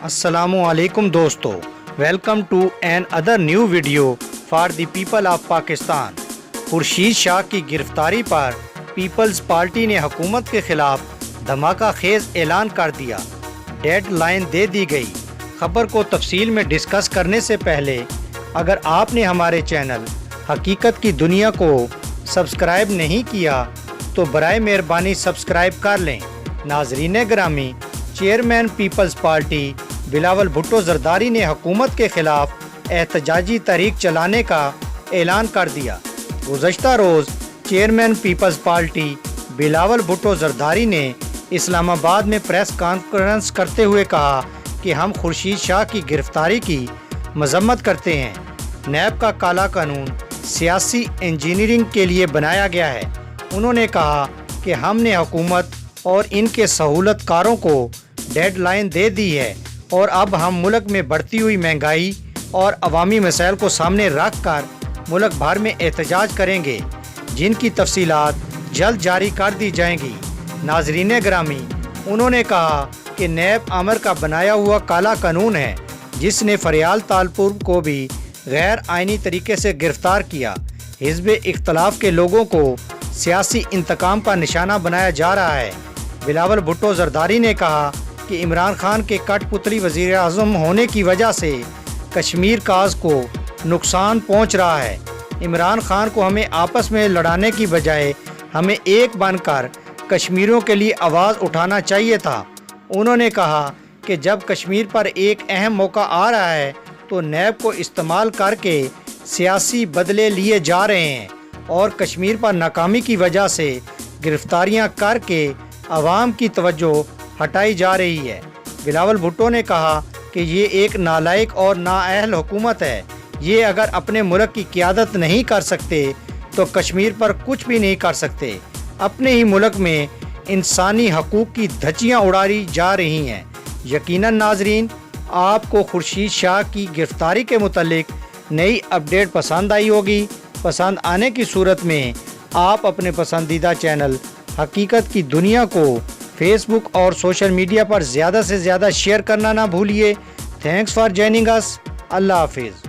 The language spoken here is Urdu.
السلام علیکم دوستو، welcome to another new video for the people of Pakistan. Khurshid Shah کی گرفتاری پر پیپلز پارٹی نے حکومت کے خلاف دھماکہ خیز اعلان کر دیا، ڈیڈ لائن دے دی گئی۔ خبر کو تفصیل میں ڈسکس کرنے سے پہلے اگر آپ نے ہمارے چینل حقیقت کی دنیا کو سبسکرائب نہیں کیا تو برائے مہربانی سبسکرائب کر لیں۔ ناظرین گرامی، chairman Peoples party Bilawal Bhutto Zardari نے حکومت کے خلاف احتجاجی تحریک چلانے کا اعلان کر دیا۔ گزشتہ روز chairman Peoples party Bilawal Bhutto Zardari نے اسلام آباد میں پریس کانفرنس کرتے ہوئے کہا کہ ہم خورشید شاہ کی گرفتاری کی مذمت کرتے ہیں۔ نیب کا کالا قانون سیاسی انجینئرنگ کے لیے بنایا گیا ہے۔ انہوں نے کہا کہ ہم نے حکومت اور ان کے سہولت کاروں کو ڈیڈ لائن دے دی ہے اور اب ہم ملک میں بڑھتی ہوئی مہنگائی اور عوامی مسائل کو سامنے رکھ کر ملک بھر میں احتجاج کریں گے، جن کی تفصیلات جلد جاری کر دی جائیں گی۔ ناظرین گرامی، انہوں نے کہا کہ نیب آمر کا بنایا ہوا کالا قانون ہے جس نے فریال تالپور کو بھی غیر آئینی طریقے سے گرفتار کیا۔ حزب اختلاف کے لوگوں کو سیاسی انتقام کا نشانہ بنایا جا رہا ہے۔ بلاول بھٹو زرداری نے کہا کہ عمران خان کے کٹ پتلی وزیر اعظم ہونے کی وجہ سے کشمیر کاز کو نقصان پہنچ رہا ہے۔ عمران خان کو ہمیں آپس میں لڑانے کی بجائے ہمیں ایک بن کر کشمیریوں کے لیے آواز اٹھانا چاہیے تھا۔ انہوں نے کہا کہ جب کشمیر پر ایک اہم موقع آ رہا ہے تو نیب کو استعمال کر کے سیاسی بدلے لیے جا رہے ہیں اور کشمیر پر ناکامی کی وجہ سے گرفتاریاں کر کے عوام کی توجہ ہٹائی جا رہی ہے۔ بلاول بھٹو نے کہا کہ یہ ایک نالائق اور نااہل حکومت ہے۔ یہ اگر اپنے ملک کی قیادت نہیں کر سکتے تو کشمیر پر کچھ بھی نہیں کر سکتے۔ اپنے ہی ملک میں انسانی حقوق کی دھچیاں اڑائی جا رہی ہیں۔ یقیناً ناظرین، آپ کو خورشید شاہ کی گرفتاری کے متعلق نئی اپڈیٹ پسند آئی ہوگی۔ پسند آنے کی صورت میں آپ اپنے پسندیدہ چینل حقیقت کی دنیا کو فیس بک اور سوشل میڈیا پر زیادہ سے زیادہ شیئر کرنا نہ بھولیے۔ تھینکس فار جوائننگ اس۔ اللہ حافظ۔